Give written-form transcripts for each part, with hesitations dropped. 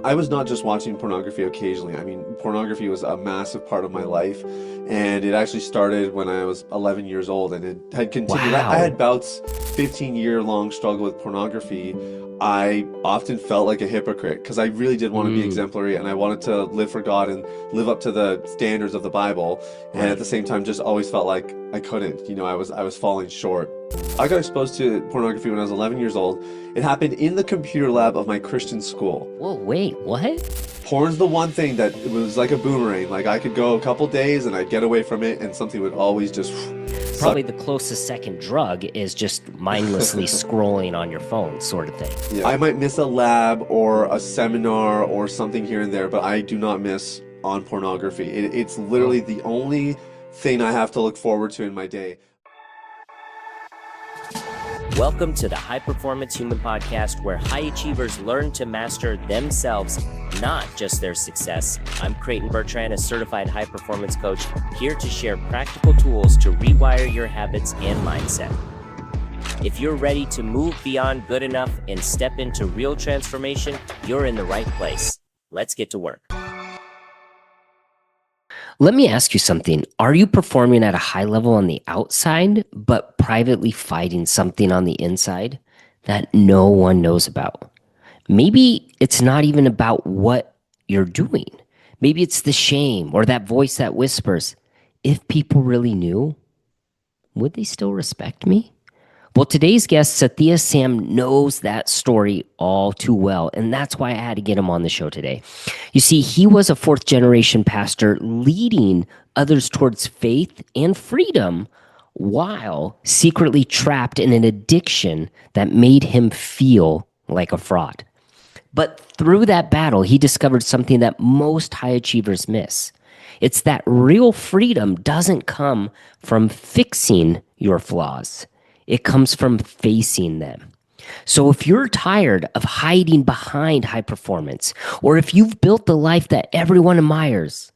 I was not just watching pornography occasionally. I mean, pornography was a massive part of my life, and it actually started when I was 11 years old, and it had continued. I Wow. had bouts, 15-year-long struggle with pornography. I often felt like a hypocrite because I really did want to be Mm, exemplary, and I wanted to live for God and live up to the standards of the Bible, and at right. the same time, just always felt like I couldn't. I was falling short. I got exposed to pornography when I was 11 years old. It happened in the computer lab of my Christian school. Whoa, wait, what? Porn's the one thing that it was like a boomerang. Like I could go a couple days and I'd get away from it, and something would always just suck. Probably the closest second drug is just mindlessly scrolling on your phone, sort of thing. Yeah. I might miss a lab or a seminar or something here and there, but I do not miss on pornography. It's literally Oh. the only thing I have to look forward to in my day. Welcome to the High Performance Human Podcast, where high achievers learn to master themselves, not just their success. I'm Creighton Bertrand, a certified high performance coach, here to share practical tools to rewire your habits and mindset. If you're ready to move beyond good enough and step into real transformation, you're in the right place. Let's get to work. Let me ask you something. Are you performing at a high level on the outside, but privately fighting something on the inside that no one knows about? Maybe it's not even about what you're doing. Maybe it's the shame or that voice that whispers, if people really knew, would they still respect me? Well, today's guest, Sathiya Sam, knows that story all too well, and that's why I had to get him on the show today. You see, he was a fourth generation pastor leading others towards faith and freedom while secretly trapped in an addiction that made him feel like a fraud. But through that battle, he discovered something that most high achievers miss. It's that real freedom doesn't come from fixing your flaws. It comes from facing them. So if you're tired of hiding behind high performance, or if you've built the life that everyone admires,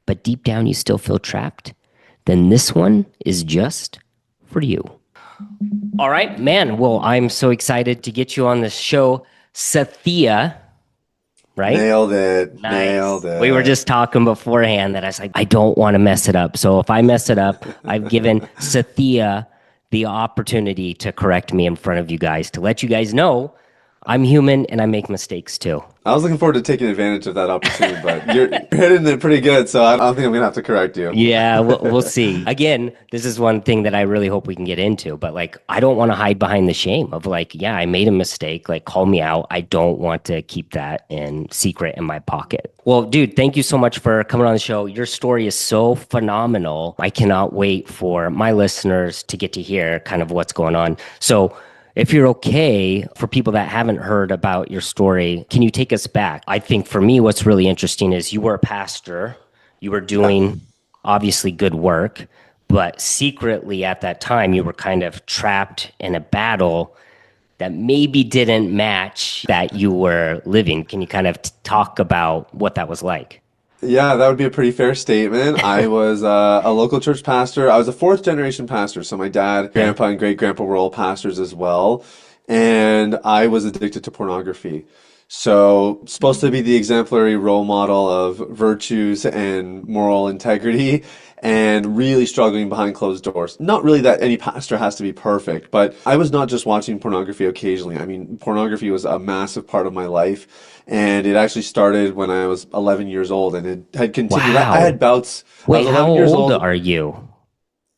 but deep down you still feel trapped, then this one is just for you. All right, man. Well, I'm so excited to get you on the show, Sathiya, right? Nailed it. Nice. Nailed We were it. just talking beforehand that I was like, I don't want to mess it up. So if I mess it up, I've given Sathiya the opportunity to correct me in front of you guys, to let you guys know I'm human and I make mistakes too. I was looking forward to taking advantage of that opportunity, but you're hitting it pretty good, so I don't think I'm gonna have to correct you. Yeah, we'll see. Again, this is one thing that I really hope we can get into, but like, I don't want to hide behind the shame of like, yeah, I made a mistake, like call me out. I don't want to keep that in secret in my pocket. Well, dude, thank you so much for coming on the show. Your story is so phenomenal. I cannot wait for my listeners to get to hear kind of what's going on. So if you're okay, for people that haven't heard about your story, can you take us back? I think for me, what's really interesting is you were a pastor, you were Yeah. doing obviously good work, but secretly at that time, you were kind of trapped in a battle that maybe didn't match that you were living. Can you kind of talk about what that was like? Yeah, that would be a pretty fair statement. I was a local church pastor. I was a fourth generation pastor, so my dad, Okay. grandpa, and great grandpa were all pastors as well. And I was addicted to pornography. So, supposed to be the exemplary role model of virtues and moral integrity, and really struggling behind closed doors. Not really that any pastor has to be perfect, but I was not just watching pornography occasionally. I mean, pornography was a massive part of my life, and it actually started when I was 11 years old, and it had continued. I Wow. had bouts. I Wait, was how 11 years old old are you,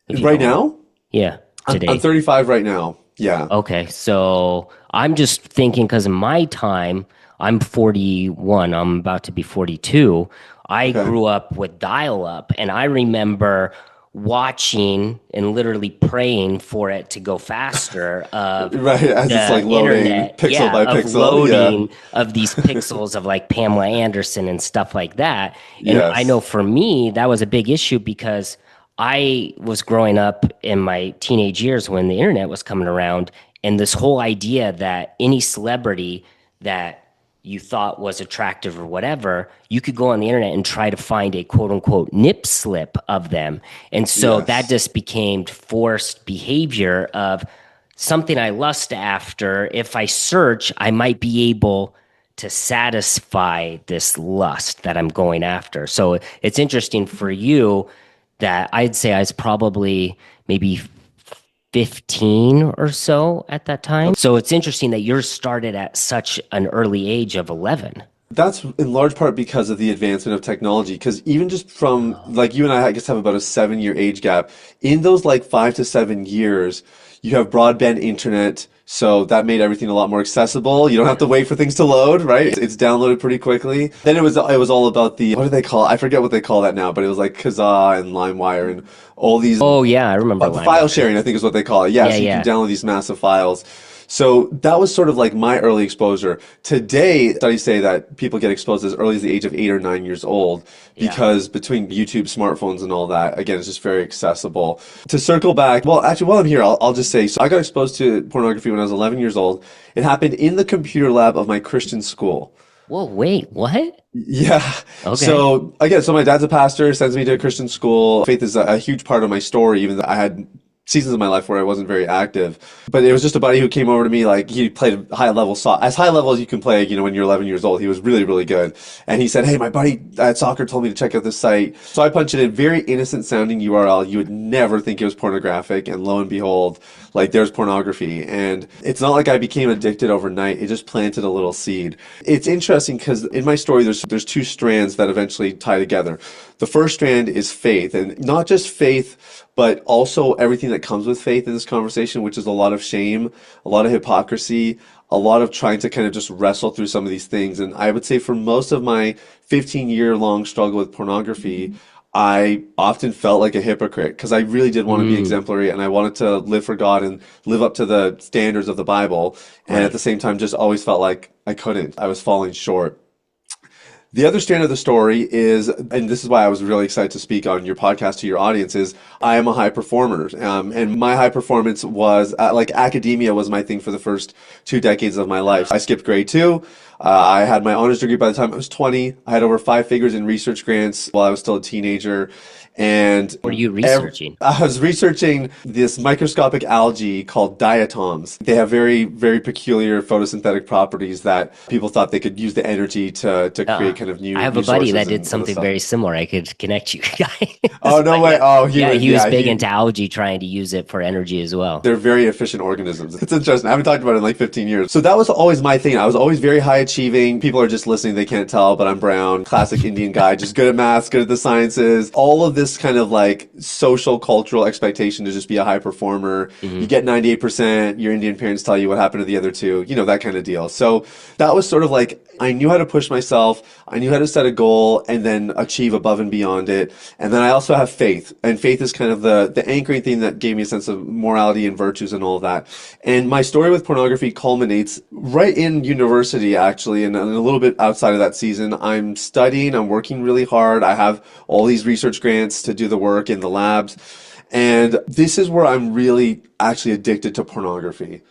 if you right don't mind? now. Yeah, I'm today. 35 right now. Yeah. Okay, so I'm just thinking because in my time, I'm 41, I'm about to be 42. I Okay. grew up with dial up, and I remember watching and literally praying for it to go faster of Right, as it's the like loading internet, pixel yeah, by of pixel. Yeah. loading of these pixels of like Pamela Anderson and stuff like that. And I know Yes. for me, that was a big issue because I was growing up in my teenage years when the internet was coming around, and this whole idea that any celebrity that you thought was attractive or whatever, you could go on the internet and try to find a quote unquote nip slip of them. And so that Yes. just became forced behavior of something I lust after. If I search, I might be able to satisfy this lust that I'm going after. So it's interesting for you that I'd say I was probably maybe 15 or so at that time. So it's interesting that yours started at such an early age of 11. That's in large part because of the advancement of technology. Because even just from like you and I guess have about a 7 year age gap. In those like 5 to 7 years, you have broadband internet. So that made everything a lot more accessible. You don't have to wait for things to load, right? It's downloaded pretty quickly. Then it was all about the what do they call it? I forget what they call that now, but it was like Kazaa and LimeWire and all these Oh yeah, I remember file LimeWire. sharing, I think is what they call it. Yeah, Yeah, so you can yeah, download these massive files. So that was sort of like my early exposure. Today, studies say that people get exposed as early as the age of 8 or 9 years old yeah. because between YouTube, smartphones, and all that, again, it's just very accessible. To circle back, well, actually, while I'm here, I'll just say, so I got exposed to pornography when I was 11 years old. It happened in the computer lab of my Christian school. Whoa, wait, what? Yeah. Okay. So again, so my dad's a pastor, sends me to a Christian school. Faith is a huge part of my story, even though I had seasons of my life where I wasn't very active. But it was just a buddy who came over to me, like he played high level as high level as you can play, when you're 11 years old. He was really, really good. And he said, "Hey, my buddy at soccer told me to check out this site." So I punched it in, very innocent sounding URL. You would never think it was pornographic. And lo and behold, like there's pornography. And it's not like I became addicted overnight. It just planted a little seed. It's interesting because in my story, there's two strands that eventually tie together. The first strand is faith, and not just faith, but also everything that comes with faith in this conversation, which is a lot of shame, a lot of hypocrisy, a lot of trying to kind of just wrestle through some of these things. And I would say for most of my 15-year-long struggle with pornography, I often felt like a hypocrite because I really did want to be Mm, exemplary and I wanted to live for God and live up to the standards of the Bible. And at the right. same time, just always felt like I couldn't. I was falling short. The other strand of the story is, and this is why I was really excited to speak on your podcast to your audience, is I am a high performer. And my high performance was like academia was my thing for the first 2 decades of my life. I skipped grade two. I had my honors degree by the time I was 20. I had over 5 figures in research grants while I was still a teenager. And What are you researching? I was researching this microscopic algae called diatoms. They have very, very peculiar photosynthetic properties that people thought they could use the energy to Uh, create kind of I new have a new buddy sources that did and other something stuff. very similar. I could connect you guys. Oh, no But way. yeah, Oh, yeah, he was yeah, big into algae, trying to use it for energy as well. they're very efficient organisms. It's interesting. I haven't talked about it in like 15 years. So that was always my thing. I was always very high achieving. People are just listening. They can't tell, but I'm brown, classic Indian guy, just good at maths, good at the sciences. All of this kind of like social cultural expectation to just be a high performer. You Hmm. get 98%. Your Indian parents tell you what happened to the other two, that kind of deal. So that was sort of like, I knew how to push myself. I knew how to set a goal and then achieve above and beyond it. And then I also have faith. And faith is kind of the anchoring thing that gave me a sense of morality and virtues and all of that. And my story with pornography culminates right in university, actually, and a little bit outside of that season. I'm studying, I'm working really hard. I have all these research grants to do the work in the labs. And this is where I'm really actually addicted to pornography.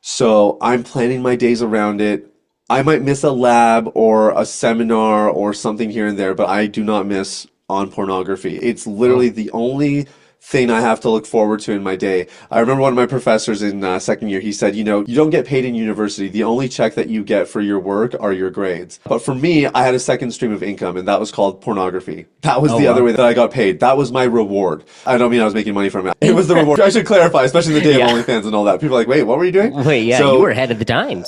So I'm planning my days around it. I might miss a lab or a seminar or something here and there, but I do not miss on pornography. It's literally Oh, the only thing I have to look forward to in my day. I remember one of my professors in second year, he said, you don't get paid in university. The only check that you get for your work are your grades. But for me, I had a second stream of income, and that was called pornography. That was oh the other way wow. that I got paid. That was my reward. I don't mean I was making money from it. It was the reward. I should clarify, especially in the day of Yeah. OnlyFans and all that. People are like, wait, what were you doing? Wait, yeah, you were So ahead of the times.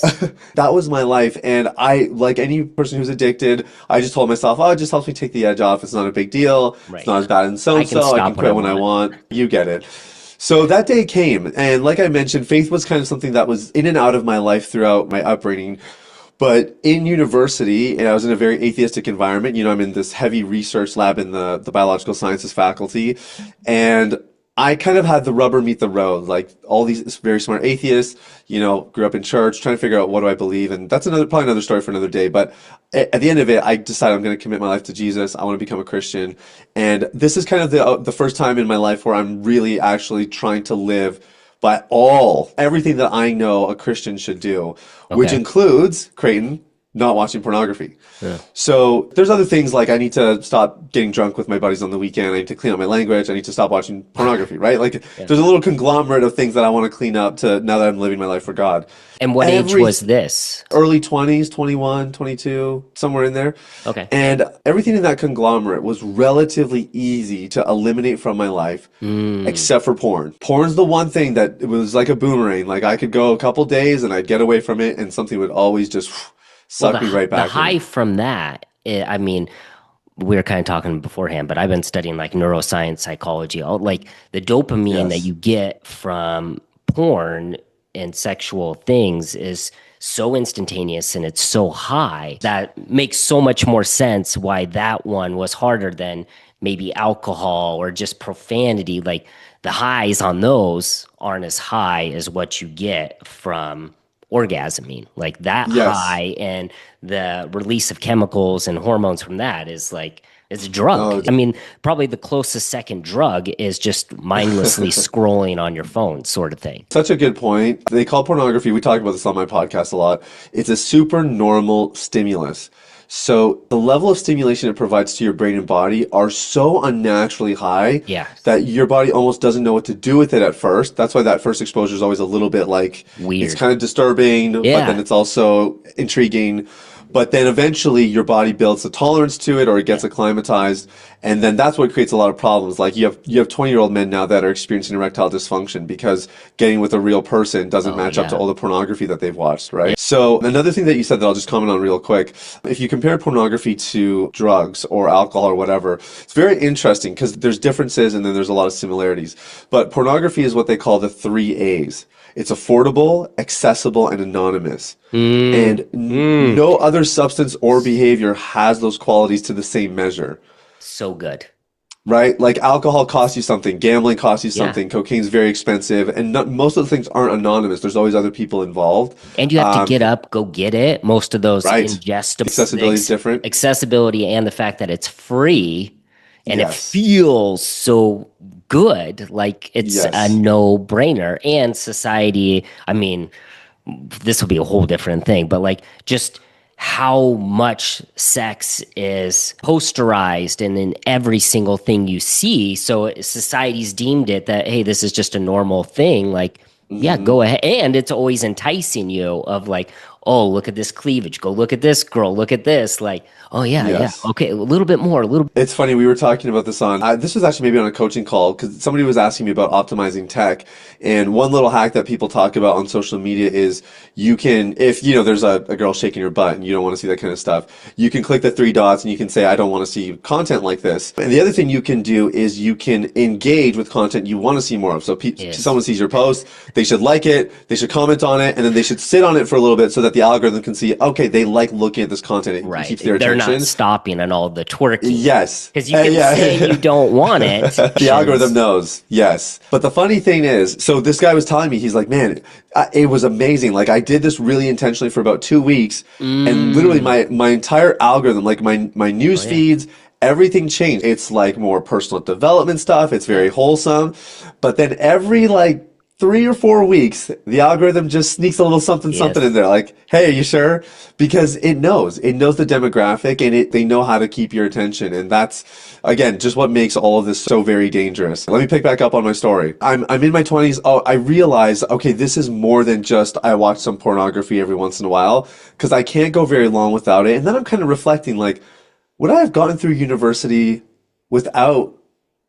that was my life. And I, like any person who's addicted, I just told myself, oh, it just helps me take the edge off. It's not a big deal. It's Right. not as bad as so I and can so. I can stop when I quit when I want. want. You get it. So that day came. And like I mentioned, faith was kind of something that was in and out of my life throughout my upbringing. But in university, and I was in a very atheistic environment. I'm in this heavy research lab in the biological sciences faculty. And I kind of had the rubber meet the road. Like all these very smart atheists, grew up in church, trying to figure out what do I believe. And that's probably another story for another day. But at the end of it, I decided I'm going to commit my life to Jesus. I want to become a Christian. And this is kind of the first time in my life where I'm really actually trying to live by everything that I know a Christian should do, which Okay. includes, Creighton, not watching pornography. Yeah. So there's other things like I need to stop getting drunk with my buddies on the weekend. I need to clean up my language. I need to stop watching pornography, right? Like Yeah. there's a little conglomerate of things that I want to clean up to now that I'm living my life for God. And what age Every was this? early 20s, 21, 22, somewhere in there. Okay. And everything in that conglomerate was relatively easy to eliminate from my life, Mm. except for porn. Porn's the one thing that it was like a boomerang. Like I could go a couple days and I'd get away from it, and something would always just Well, suck me right the back in. high from that, I mean, we were kind of talking beforehand, but I've been studying like neuroscience, psychology, all like the dopamine that Yes. you get from porn and sexual things is so instantaneous and it's so high that makes so much more sense why that one was harder than maybe alcohol or just profanity. Like the highs on those aren't as high as what you get from orgasming. Like that Yes. high and the release of chemicals and hormones from that is like it's a drug. Oh, I mean, probably the closest second drug is just mindlessly scrolling on your phone, sort of thing. such a good point. They call pornography, we talk about this on my podcast a lot. It's a super normal stimulus. So the level of stimulation it provides to your brain and body are so unnaturally high Yeah. that your body almost doesn't know what to do with it at first. That's why that first exposure is always a little bit like it's Weird. kind of disturbing, but then Yeah. it's also intriguing. But then eventually your body builds a tolerance to it or it gets Yeah. acclimatized. And then that's what creates a lot of problems. Like you have 20-year-old men now that are experiencing erectile dysfunction because getting with a real person doesn't Oh, match up to yeah. all the pornography that they've watched, Yeah. right? So another thing that you said that I'll just comment on real quick, if you compare pornography to drugs or alcohol or whatever, it's very interesting because there's differences and then there's a lot of similarities. But pornography is what they call the three A's. It's affordable, accessible, and anonymous. Mm, And mm. no other substance or behavior has those qualities to the same measure, So good. right? Like alcohol costs you something, gambling costs you Yeah. something, cocaine's very expensive, and not, most of the things aren't anonymous. There's always other people involved. And you have to Um, get up, go get it. Most of those right. Accessibility is different. accessibility and the fact that it's free and it Yes. feels so good, like it's a Yes. no-brainer. And society, I mean, this will be a whole different thing, but like just how much sex is posterized and in every single thing you see. So society's deemed it that, hey, this is just a normal thing. Like, yeah, Hmm. go ahead. And it's always enticing you of like, oh, look at this cleavage. Go look at this girl. Look at this. Like, oh, yeah, yeah. Yes. Okay, a little bit more, a little. It's funny, we were talking about this on, this was actually maybe on a coaching call because somebody was asking me about optimizing tech. And one little hack that people talk about on social media is you can, if you know, there's a girl shaking her butt and you don't want to see that kind of stuff, you can click the three dots and you can say, I don't want to see content like this. And the other thing you can do is you can engage with content you want to see more of. So Yes. someone sees your post, they should like it, they should comment on it, and then they should sit on it for a little bit so that the algorithm can see, okay, they like looking at this content. It Right. keeps their They're not attention. stopping on all the twerking. Yes. Because you can say Yeah. you don't want it. The algorithm knows. Yes. But the funny thing is, so this guy was telling me, he's like, man, it was amazing. Like I did this really intentionally for about 2 weeks and literally Mm. my entire algorithm, like my Oh, news yeah. feeds, everything changed. It's like more personal development stuff. It's very wholesome. But then every like 3 or 4 weeks, the algorithm just sneaks a little something, something in Yes. there. Like, hey, are you sure? Because it knows the demographic and they know how to keep your attention. And that's, again, just what makes all of this so very dangerous. Let me pick back up on my story. I'm in my 20s. Oh, I realize, okay, this is more than just I watch some pornography every once in a while because I can't go very long without it. And then I'm kind of reflecting, like, would I have gotten through university without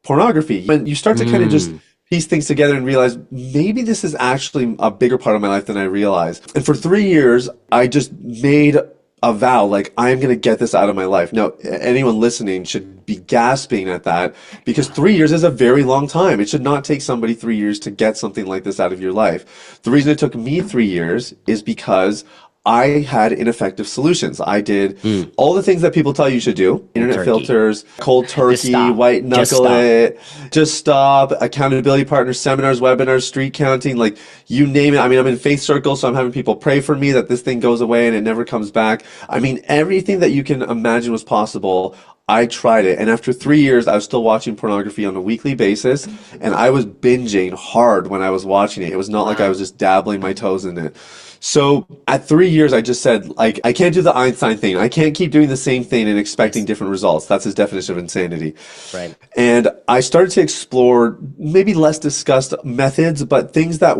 pornography? And you start to kind of just Mm. piece things together and realize maybe this is actually a bigger part of my life than I realized. And for 3 years, I just made a vow, like, I'm going to get this out of my life. Now, anyone listening should be gasping at that because 3 years is a very long time. It should not take somebody 3 years to get something like this out of your life. The reason it took me 3 years is because I had ineffective solutions. I did Mm. all the things that people tell you should do. Cold Internet turkey. filters, cold Just turkey, stop. white Just knuckle stop. it, just stop, accountability partners, seminars, webinars, street counting, like you name it. I mean, I'm in faith circles, so I'm having people pray for me that this thing goes away and it never comes back. I mean, everything that you can imagine was possible. I tried it. And after 3 years, I was still watching pornography on a weekly basis. And I was binging hard when I was watching it. It was not like I Wow. was just dabbling my toes in it. So at 3 years, I just said, like, I can't do the Einstein thing. I can't keep doing the same thing and expecting Yes. different results. That's his definition of insanity. Right. And I started to explore maybe less discussed methods, but things that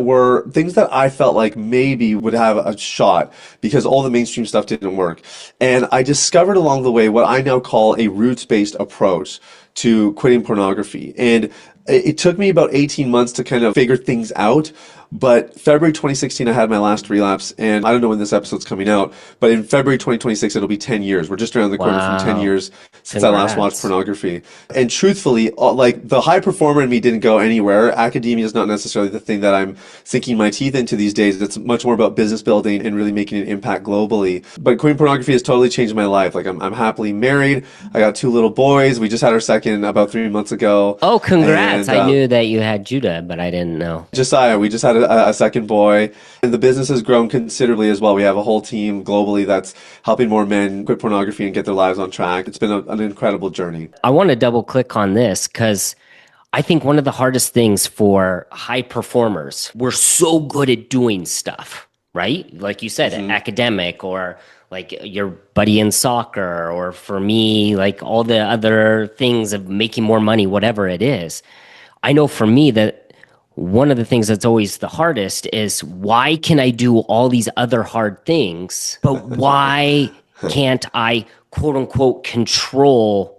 I felt like maybe would have a shot because all the mainstream stuff didn't work. And I discovered along the way what I now call a roots-based approach to quitting pornography. And it took me about 18 months to kind of figure things out. But February 2016, I had my last relapse, and I don't know when this episode's coming out, but in February 2026, it'll be 10 years. We're just around the corner from 10 Wow. years since I last watched Congrats. pornography. And truthfully, like the high performer in me didn't go anywhere. Academia is not necessarily the thing that I'm sinking my teeth into these days. It's much more about business building and really making an impact globally. But quitting pornography has totally changed my life. Like I'm happily married. I got two little boys. We just had our second about 3 months ago. Oh, congrats. And I knew that you had Judah, but I didn't know. Josiah, we just had a second boy, and the business has grown considerably as well. We have a whole team globally that's helping more men quit pornography and get their lives on track. It's been an incredible journey. I want to double click on this because I think one of the hardest things for high performers, we're so good at doing stuff, right? Like you said, academic or like your buddy in soccer, or for me, like all the other things of making more money, whatever it is. I know for me that one of the things that's always the hardest is why can I do all these other hard things, but why can't I quote unquote control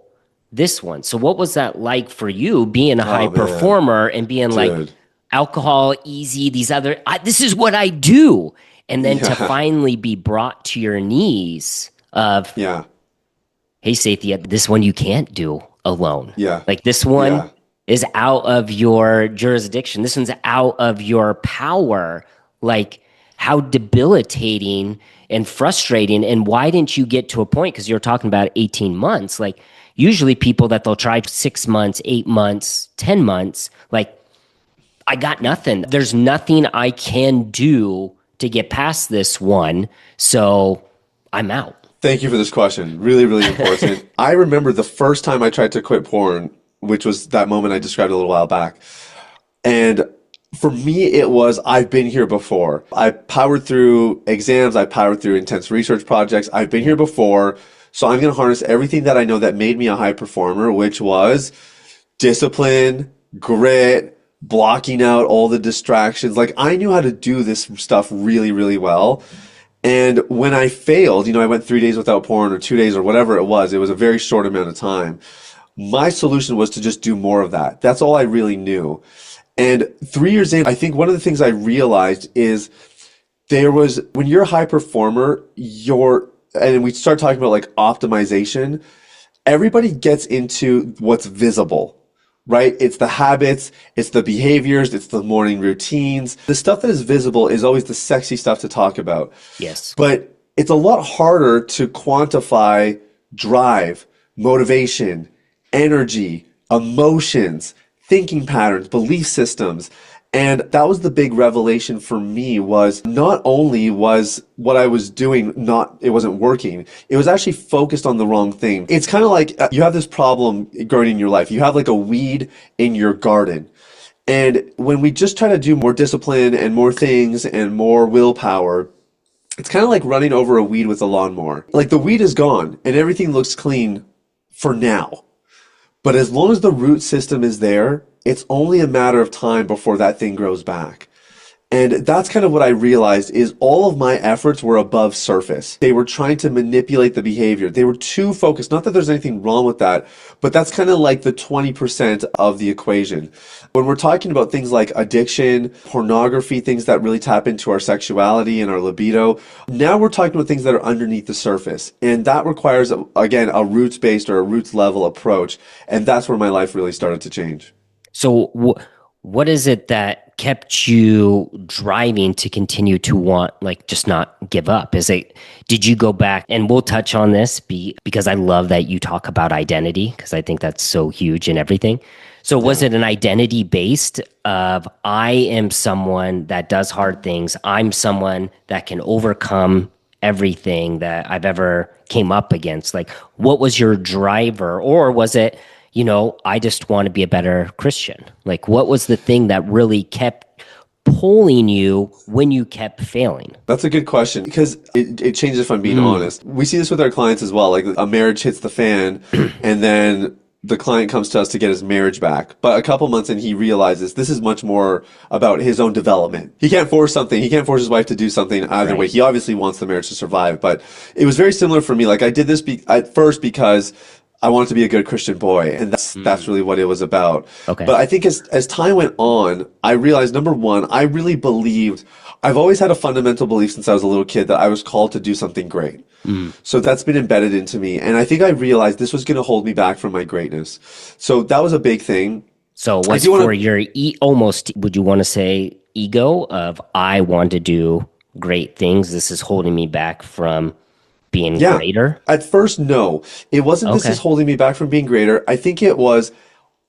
this one? So what was that like for you being a high Oh man, performer and being like dude. alcohol, easy, these other, this is what I do. And then to Yeah, finally be brought to your knees of, yeah, hey, Sathiya, this one you can't do alone. yeah, Like this one yeah. is out of your jurisdiction. This one's out of your power. Like how debilitating and frustrating. And why didn't you get to a point? Because you're talking about 18 months. Like usually people that they'll try 6 months, 8 months, 10 months, like I got nothing. There's nothing I can do to get past this one. So I'm out. Thank you for this question. Really, really important. I remember the first time I tried to quit porn, which was that moment I described a little while back. And for me, it was, I've been here before. I powered through exams. I powered through intense research projects. I've been here before. So I'm going to harness everything that I know that made me a high performer, which was discipline, grit, blocking out all the distractions. Like I knew how to do this stuff really, really well. And when I failed, I went 3 days without porn or 2 days or whatever it was. It was a very short amount of time. My solution was to just do more of that. That's all I really knew. And 3 years in, I think one of the things I realized is when you're a high performer, and we start talking about like optimization, everybody gets into what's visible, right? It's the habits, it's the behaviors, it's the morning routines. The stuff that is visible is always the sexy stuff to talk about. Yes. But it's a lot harder to quantify drive, motivation, energy, emotions, thinking patterns, belief systems. And that was the big revelation for me was not only was what I was doing it wasn't working, it was actually focused on the wrong thing. It's kind of like you have this problem growing in your life. You have like a weed in your garden. And when we just try to do more discipline and more things and more willpower, it's kind of like running over a weed with a lawnmower. Like the weed is gone and everything looks clean for now. But as long as the root system is there, it's only a matter of time before that thing grows back. And that's kind of what I realized is all of my efforts were above surface. They were trying to manipulate the behavior. They were too focused. Not that there's anything wrong with that, but that's kind of like the 20% of the equation. When we're talking about things like addiction, pornography, things that really tap into our sexuality and our libido, now we're talking about things that are underneath the surface. And that requires, again, a roots-based or a roots-level approach. And that's where my life really started to change. So what is it that kept you driving to continue to want, like, just not give up? Did you go back, and we'll touch on this because I love that you talk about identity because I think that's so huge in everything. So was Yeah. it an identity based of I am someone that does hard things. I'm someone that can overcome everything that I've ever came up against. Like what was your driver, or was it, I just want to be a better Christian? Like what was the thing that really kept pulling you when you kept failing? That's a good question because it changes if I'm being Mm, honest. We see this with our clients as well. Like a marriage hits the fan and then the client comes to us to get his marriage back. But a couple months in, he realizes this is much more about his own development. He can't force something. He can't force his wife to do something either way. right. He obviously wants the marriage to survive, but it was very similar for me. Like I did this at first because I wanted to be a good Christian boy, and that's Mm, really what it was about. okay. But I think as time went on, I realized number one, I really believed I've always had a fundamental belief since I was a little kid that I was called to do something great. Mm. So that's been embedded into me, and I think I realized this was going to hold me back from my greatness. So that was a big thing. So it I was do want for to, your almost, would you want to say, ego of I want to do great things. This is holding me back from being yeah. greater. At first, no, it wasn't. This is Okay. holding me back from being greater. I think it was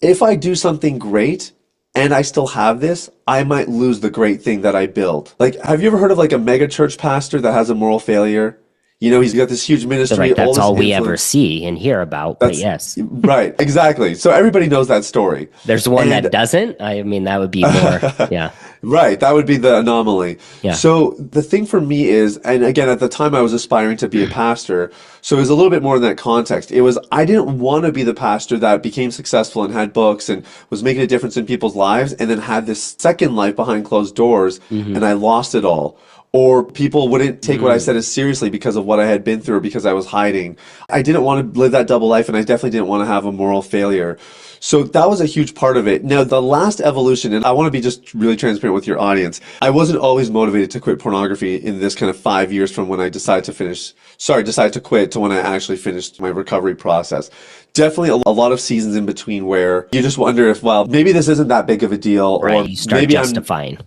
if I do something great and I still have this, I might lose the great thing that I built. Like, have you ever heard of like a mega church pastor that has a moral failure? You know, he's got this huge So ministry, like all that's this all we ever influence. see and hear about, but That's yes. right, exactly. So everybody knows that story. There's one that And doesn't. I mean, that would be more, yeah. right, that would be the anomaly. Yeah. So the thing for me is, and again, at the time I was aspiring to be a pastor, so it was a little bit more in that context. It was, I didn't want to be the pastor that became successful and had books and was making a difference in people's lives and then had this second life behind closed doors Hmm. and I lost it all. Or people wouldn't take what I Mm. said as seriously because of what I had been through or because I was hiding. I didn't want to live that double life and I definitely didn't want to have a moral failure. So that was a huge part of it. Now, the last evolution, and I want to be just really transparent with your audience. I wasn't always motivated to quit pornography in this kind of 5 years from when I decided to decided to quit to when I actually finished my recovery process. Definitely a lot of seasons in between where you just wonder if, well, maybe this isn't that big of a deal, Right. or You start maybe I'm justifying.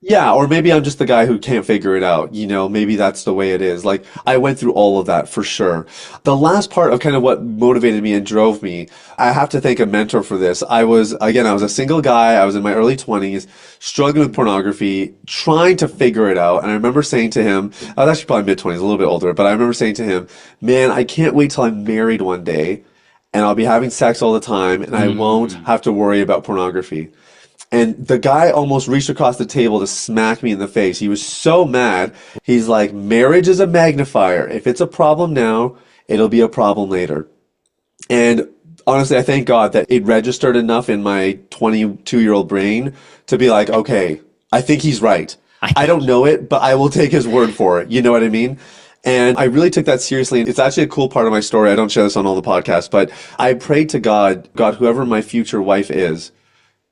yeah, or maybe I'm just the guy who can't figure it out. You know, maybe that's the way it is. Like, I went through all of that for sure. The last part of kind of what motivated me and drove me, I have to thank a mentor for this. I was a single guy. I was in my early 20s, struggling with pornography, trying to figure it out. And I remember saying to him, I was actually probably mid 20s, a little bit older, but I remember saying to him, man, I can't wait till I'm married one day and I'll be having sex all the time and I won't Mm. have to worry about pornography. And the guy almost reached across the table to smack me in the face. He was so mad. He's like, marriage is a magnifier. If it's a problem now, it'll be a problem later. And honestly, I thank God that it registered enough in my 22-year-old brain to be like, okay, I think he's right. I, I don't know it, but I will take his word for it. You know what I mean? And I really took that seriously. It's actually a cool part of my story. I don't share this on all the podcasts, but I prayed to God, God, whoever my future wife is,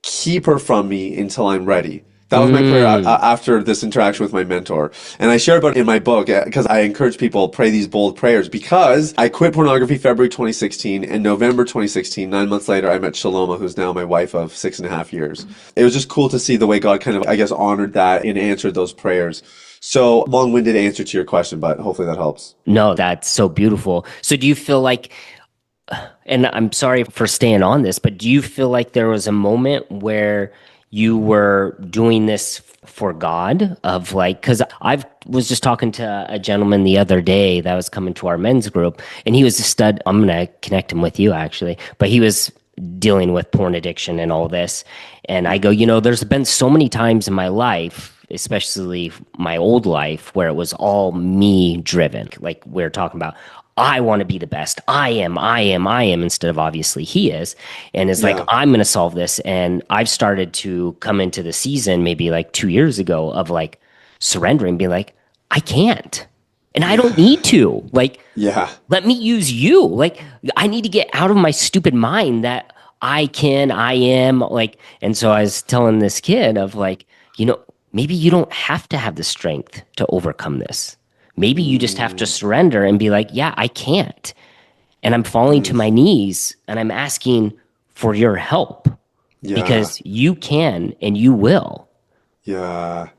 keep her from me until I'm ready. That was my prayer mm. after this interaction with my mentor. And I share about it in my book because I encourage people pray these bold prayers because I quit pornography February 2016 and November 2016, 9 months later, I met Shaloma, who's now my wife of 6.5 years. It was just cool to see the way God kind of, I guess, honored that and answered those prayers. So long-winded answer to your question, but hopefully that helps. No, that's so beautiful. So do you feel like, and I'm sorry for staying on this, but do you feel like there was a moment where you were doing this for God of like, because I was just talking to a gentleman the other day that was coming to our men's group and he was a stud. I'm going to connect him with you actually, but he was dealing with porn addiction and all this. And I go, there's been so many times in my life, especially my old life, where it was all me driven. Like we're talking about, I want to be the best. I am, instead of obviously he is. And it's like, Yeah. I'm going to solve this. And I've started to come into the season maybe like 2 years ago of like surrendering, being like, I can't. And I don't need to. Like, Yeah. let me use you. Like, I need to get out of my stupid mind that I am. Like, and so I was telling this kid of like, maybe you don't have to have the strength to overcome this. Maybe you just have to Mm, surrender and be like, yeah, I can't. And I'm falling to mm, my knees and I'm asking for your help yeah. because you can and you will. Yeah.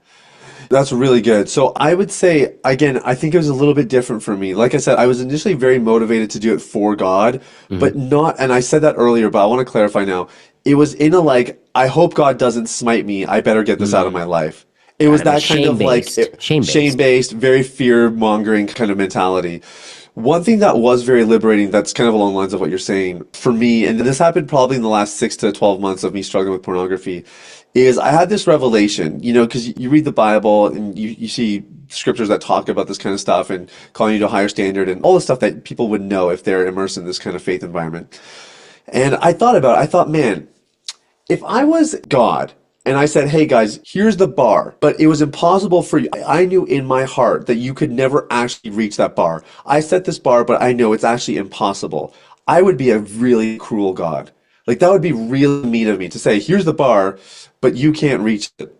That's really good. So I would say, again, I think it was a little bit different for me. Like I said, I was initially very motivated to do it for God, Mhm. but not, and I said that earlier, but I want to clarify now. It was in a like, I hope God doesn't smite me. I better get this out of my Mm. life. It Got was it. It was that kind shame of like based. Shame based. shame-based, very fear-mongering kind of mentality. One thing that was very liberating, that's kind of along the lines of what you're saying for me, and this happened probably in the last 6 to 12 months of me struggling with pornography, is I had this revelation, because you read the Bible and you see scriptures that talk about this kind of stuff and calling you to a higher standard and all the stuff that people would know if they're immersed in this kind of faith environment. And I thought about it, I thought, man, if I was God and I said, hey guys, here's the bar, but it was impossible for you. I knew in my heart that you could never actually reach that bar. I set this bar, but I know it's actually impossible. I would be a really cruel God. Like that would be really mean of me to say, here's the bar, but you can't reach it.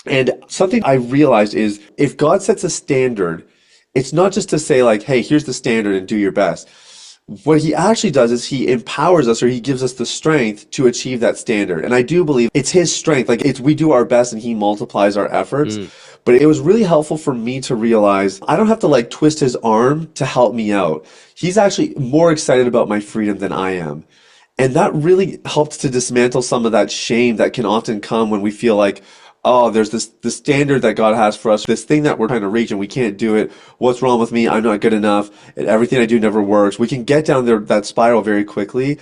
And something I realized is if God sets a standard, it's not just to say like, hey, here's the standard and do your best. What he actually does is he empowers us or he gives us the strength to achieve that standard. And I do believe it's his strength. Like it's we do our best and he multiplies our efforts. But it was really helpful for me to realize I don't have to like twist his arm to help me out. He's actually more excited about my freedom than I am. And that really helped to dismantle some of that shame that can often come when we feel like, oh, there's this standard that God has for us, this thing that we're trying to reach and we can't do it. What's wrong with me? I'm not good enough. And everything I do never works. We can get down there that spiral very quickly.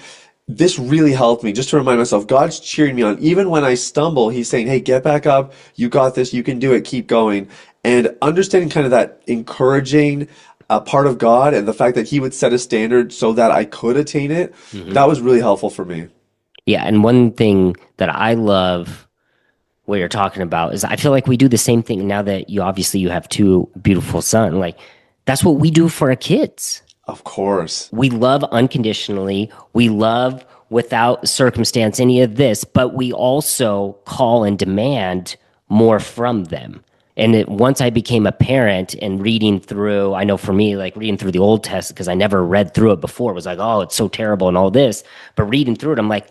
This really helped me just to remind myself, God's cheering me on. Even when I stumble, he's saying, hey, get back up. You got this. You can do it. Keep going. And understanding kind of that encouraging part of God and the fact that he would set a standard so that I could attain it, that was really helpful for me. Yeah, and one thing that I love what you're talking about is I feel like we do the same thing now that you have two beautiful sons. Like that's what we do for our kids. Of course. We love unconditionally. We love without circumstance, any of this, but we also call and demand more from them. And once I became a parent and reading through, I know for me, like reading through the Old Testament, because I never read through it before, it was like, oh, it's so terrible and all this. But reading through it, I'm like,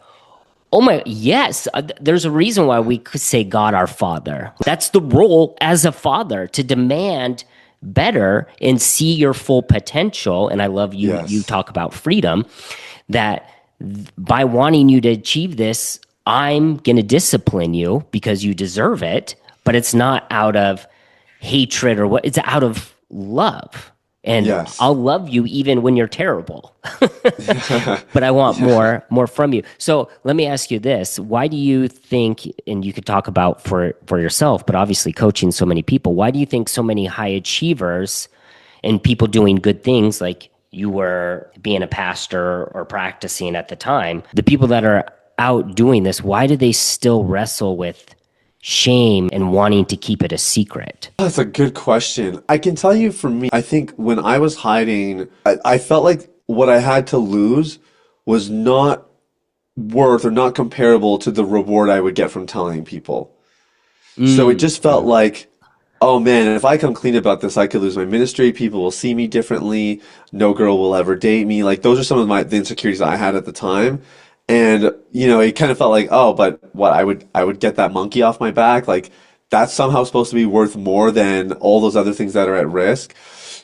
oh my, yes, there's a reason why we could say God our Father. That's the role as a father to demand better and see your full potential. And I love you Yes. talk about freedom, that by wanting you to achieve this, I'm going to discipline you because you deserve it, but it's not out of hatred or what, it's out of love. And Yes. I'll love you even when you're terrible. But I want more from you. So let me ask you this. Why do you think, and you could talk about for yourself, but obviously coaching so many people, why do you think so many high achievers and people doing good things like you were being a pastor or practicing at the time, the people that are out doing this, why do they still wrestle with shame and wanting to keep it a secret? That's a good question. I can tell you for me, I think when I was hiding, I felt like what I had to lose was not worth or not comparable to the reward I would get from telling people. So it Mm, just felt like, oh man, if I come clean about this, I could lose my ministry. People will see me differently. No girl will ever date me. Like those are some of the insecurities I had at the time. And it kind of felt like, oh, but what I would get that monkey off my back. Like that's somehow supposed to be worth more than all those other things that are at risk.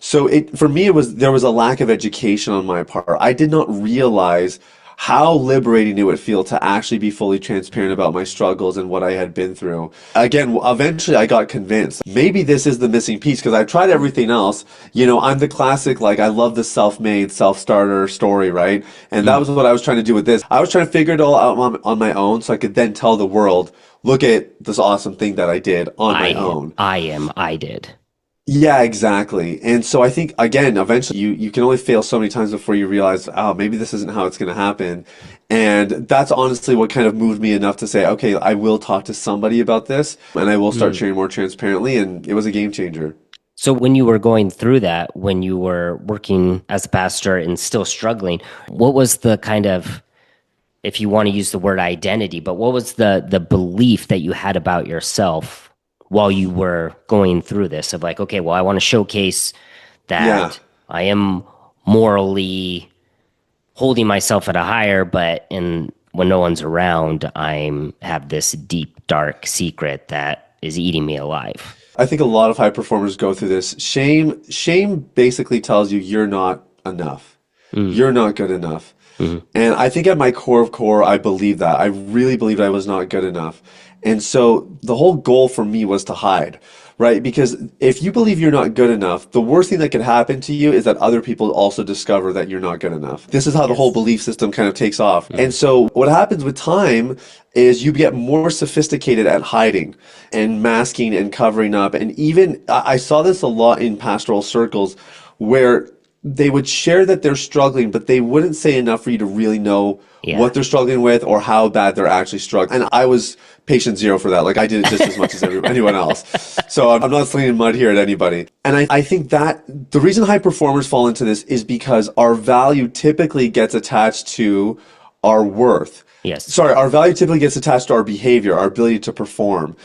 So for me it was there was a lack of education on my part. I did not realize how liberating it would feel to actually be fully transparent about my struggles and what I had been through. Again, eventually I got convinced maybe this is the missing piece because I've tried everything else. I'm the classic, like, I love the self-made, self-starter story, right? And that mm. was what I was trying to do with this. I was trying to figure it all out on my own so I could then tell the world, look at this awesome thing that I did on my own. I did. Yeah, exactly. And so I think again, eventually you can only fail so many times before you realize, oh, maybe this isn't how it's going to happen. And that's honestly what kind of moved me enough to say, okay, I will talk to somebody about this and I will start Mm. sharing more transparently. And it was a game changer. So when you were going through that, when you were working as a pastor and still struggling, what was the kind of, if you want to use the word identity, but what was the belief that you had about yourself while you were going through this of like, okay, well, I want to showcase Yeah. that I am morally holding myself at a higher, but in when no one's around, I'm have this deep, dark secret that is eating me alive. I think a lot of high performers go through this. Shame basically tells you you're not enough. Mm, you're not good enough. mm, And I think at my core of core, I believed that. I really believed I was not good enough. And so the whole goal for me was to hide, right? Because if you believe you're not good enough, the worst thing that could happen to you is that other people also discover that you're not good enough. This is how the whole yes. belief system kind of takes off. And Mm, so what happens with time is you get more sophisticated at hiding and masking and covering up. And even I saw this a lot in pastoral circles where they would share that they're struggling, but they wouldn't say enough for you to really know yeah. what they're struggling with or how bad they're actually struggling. And I was patient zero for that. Like I did it just as much as anyone else. So I'm not slinging mud here at anybody. And I think that the reason high performers fall into this is because our value typically gets attached to our worth. Yes. Sorry, our value typically gets attached to our behavior, our ability to perform.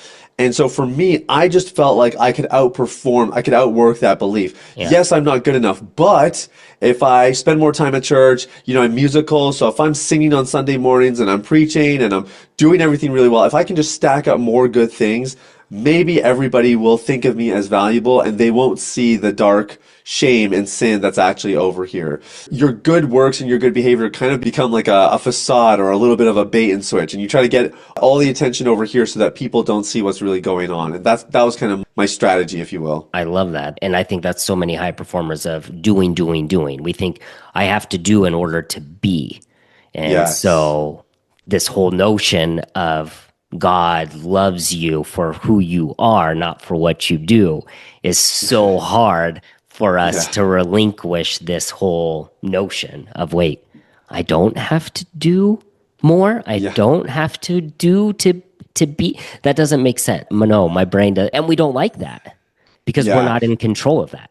And so for me, I just felt like I could outperform, I could outwork that belief. Yeah. Yes, I'm not good enough, but if I spend more time at church, I'm musical. So if I'm singing on Sunday mornings and I'm preaching and I'm doing everything really well, if I can just stack up more good things, maybe everybody will think of me as valuable and they won't see the dark shame and sin that's actually over here. Your good works and your good behavior kind of become like a facade or a little bit of a bait and switch, and you try to get all the attention over here so that people don't see what's really going on. And that was kind of my strategy, if you will. I love that. And I think that's so many high performers of doing, doing, doing. We think I have to do in order to be. And Yes. so this whole notion of God loves you for who you are, not for what you do, is so hard for us Yeah. to relinquish this whole notion of wait, I don't have to do more. I Yeah. don't have to do to be. That doesn't make sense. No, my brain does, and we don't like that because we're Yeah. not in control of that.